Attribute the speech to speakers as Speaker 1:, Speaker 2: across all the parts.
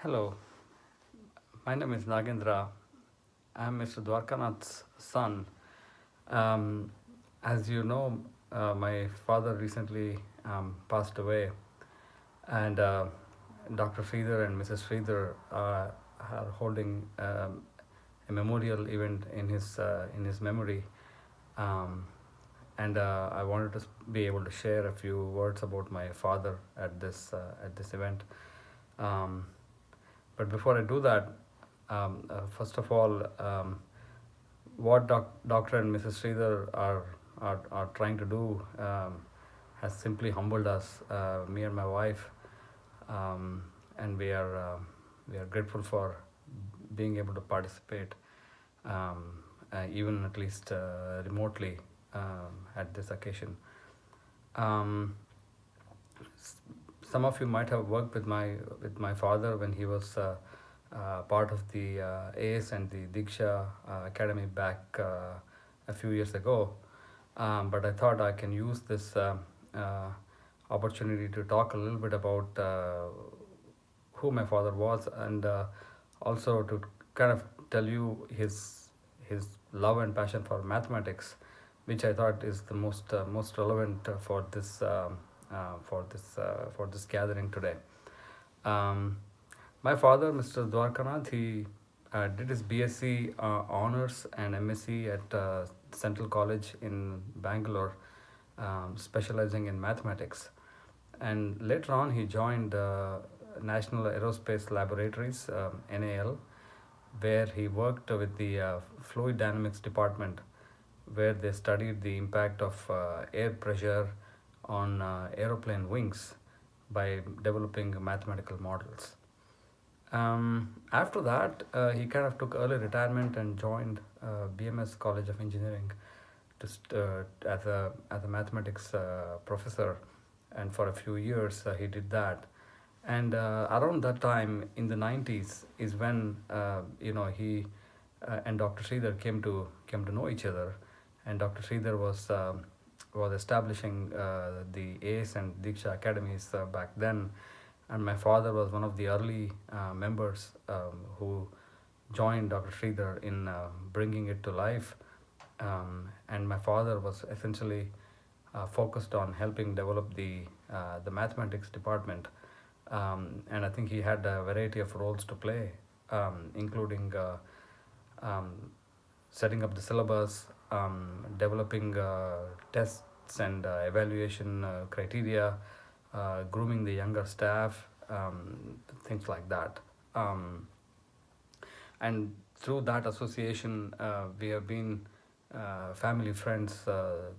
Speaker 1: Hello, my name is Nagendra. I'm Mr. Dwarkanath's son. Um, as you know, my father recently passed away, and Dr. Sridhar and Mrs. Sridhar are holding a memorial event in his memory. Um, and I wanted to be able to share a few words about my father at this event. Um, but before I do that, first of all, what Dr. and Mrs. Sridhar are trying to do has simply humbled us, me and my wife, um, and we are grateful for being able to participate, even at least remotely, at this occasion. Um, s- some of you might have worked with my father when he was part of the AS and the Diksha Academy back a few years ago. But I thought I can use this uh, opportunity to talk a little bit about who my father was, and also to kind of tell you his love and passion for mathematics, which I thought is the most relevant for this gathering today. Um, my father, Mr. Dwarkanath, he did his BSc honors and MSc at Central College in Bangalore, specializing in mathematics. And later on, he joined National Aerospace Laboratories, NAL, where he worked with the fluid dynamics department, where they studied the impact of air pressure on aeroplane wings by developing mathematical models. After that, he kind of took early retirement and joined BMS College of Engineering as a mathematics professor, and for a few years he did that. And around that time in the 90s is when he and Dr. Sridhar came to know each other, and Dr. Sridhar was establishing the ACE and Diksha academies back then, and my father was one of the early members who joined Dr. Sridhar in bringing it to life. And my father was essentially focused on helping develop the mathematics department, and I think he had a variety of roles to play, including um, setting up the syllabus, developing tests and evaluation criteria, grooming the younger staff, things like that. Um, and through that association, we have been family friends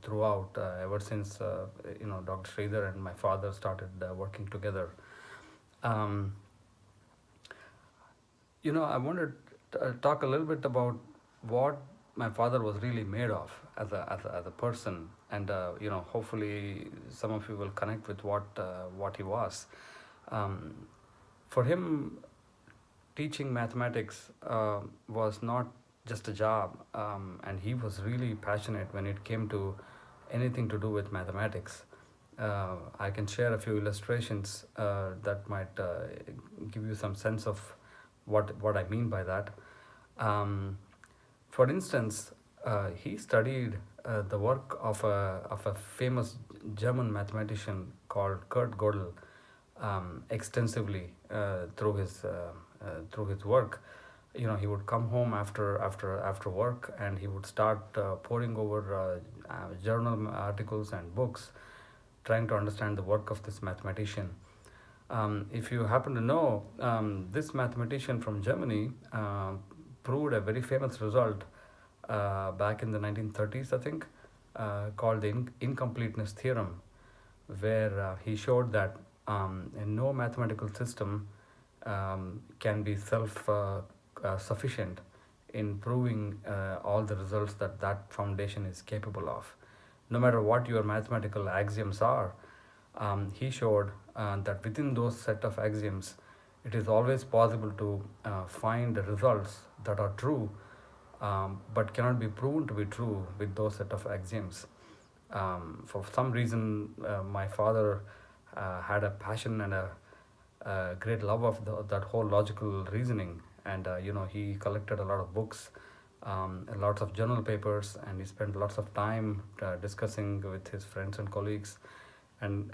Speaker 1: throughout, ever since Dr. Sridhar and my father started working together. Um, I wanted to talk a little bit about what my father was really made of as a person, and hopefully some of you will connect with what he was. Um, for him, teaching mathematics was not just a job, and he was really passionate when it came to anything to do with mathematics. I can share a few illustrations that might give you some sense of what I mean by that. Um, for instance, he studied the work of a famous German mathematician called Kurt Gödel extensively through his work. He would come home after work, and he would start poring over journal articles and books, trying to understand the work of this mathematician. If you happen to know, this mathematician from Germany proved a very famous result back in the 1930s, I think, called the incompleteness theorem, where he showed that no mathematical system can be self sufficient in proving all the results that that foundation is capable of. No matter what your mathematical axioms are, he showed that within those set of axioms, it is always possible to find the results that are true, but cannot be proven to be true with those set of axioms. For some reason, my father had a passion and great love of that whole logical reasoning. And he collected a lot of books, lots of journal papers, and he spent lots of time discussing with his friends and colleagues. And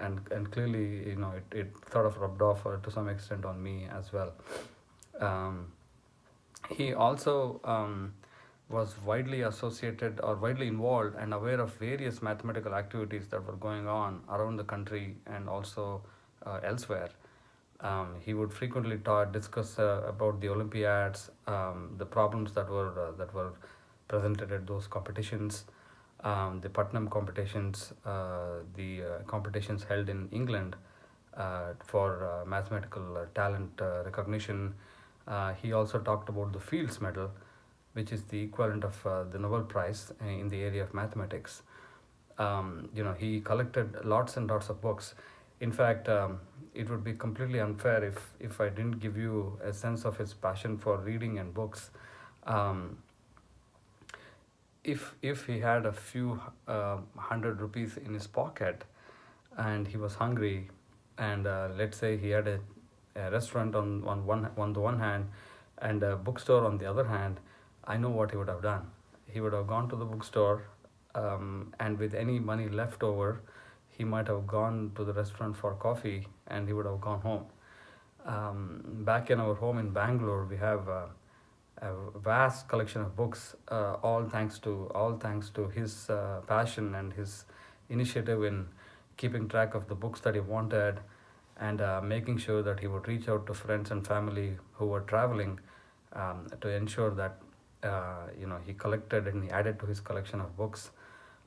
Speaker 1: clearly, it sort of rubbed off to some extent on me as well. um, he also was widely associated or widely involved and aware of various mathematical activities that were going on around the country and also elsewhere. He would frequently discuss about the Olympiads, the problems that were presented at those competitions, the Putnam competitions, the competitions held in England for mathematical talent recognition. He also talked about the Fields Medal, which is the equivalent of the Nobel Prize in the area of mathematics. He collected lots and lots of books. In fact, it would be completely unfair if I didn't give you a sense of his passion for reading and books. Um, if he had a few 100 rupees in his pocket and he was hungry, and let's say he had a restaurant on the one hand and a bookstore on the other hand, I know what he would have done. He would have gone to the bookstore, and with any money left over, he might have gone to the restaurant for coffee and he would have gone home. Back in our home in Bangalore, we have a vast collection of books, all thanks to his passion and his initiative in keeping track of the books that he wanted, and making sure that he would reach out to friends and family who were traveling, to ensure that he collected and he added to his collection of books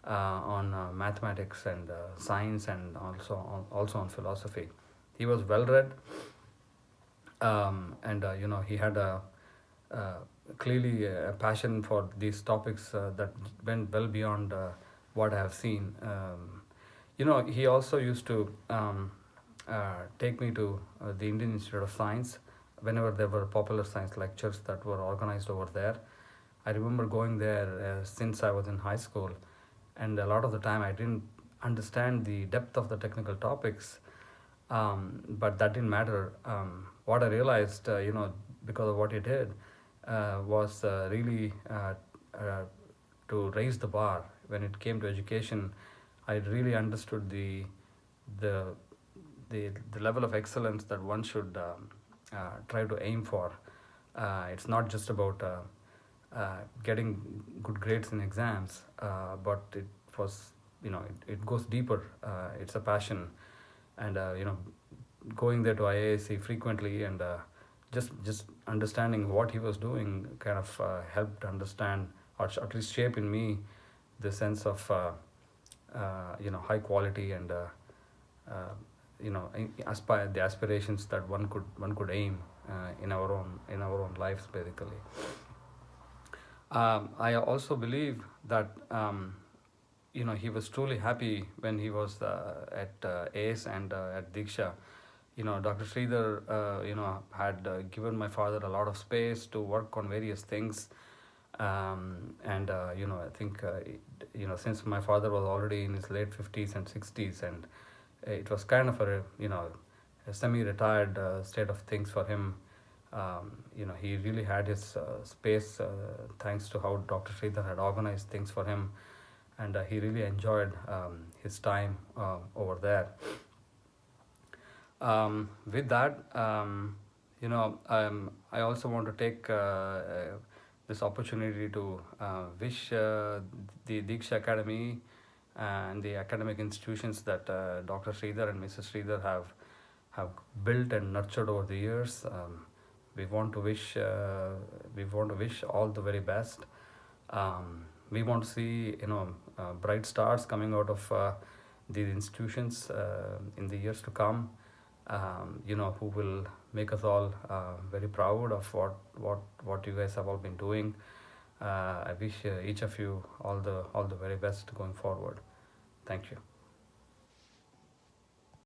Speaker 1: on mathematics and science, and also on philosophy. He was well read, and he had uh, clearly a passion for these topics that went well beyond what I have seen. He also used to take me to the Indian Institute of Science whenever there were popular science lectures that were organized over there. I remember going there since I was in high school, and a lot of the time I didn't understand the depth of the technical topics, but that didn't matter. What I realized, because of what he did, was really to raise the bar when it came to education. I really understood the the level of excellence that one should try to aim for. It's not just about getting good grades in exams, but it goes deeper. It's a passion, and going there to IASC frequently, and just understanding what he was doing kind of helped understand, or at least shape in me, the sense of high quality, and aspire the aspirations that one could aim in our own lives, basically. I also believe that he was truly happy when he was at ACE and at Diksha. Dr. Sridhar, had given my father a lot of space to work on various things. And I think since my father was already in his late 50s and 60s, and it was kind of a semi-retired state of things for him. He really had his space, thanks to how Dr. Sridhar had organized things for him, and he really enjoyed his time over there. With that, I also want to take this opportunity to wish the Diksha Academy and the academic institutions that Dr. Sridhar and Mrs. Sridhar have built and nurtured over the years. We want to wish all the very best. We want to see bright stars coming out of these institutions in the years to come. Who will make us all very proud of what you guys have all been doing. I wish each of you all the very best going forward. Thank you.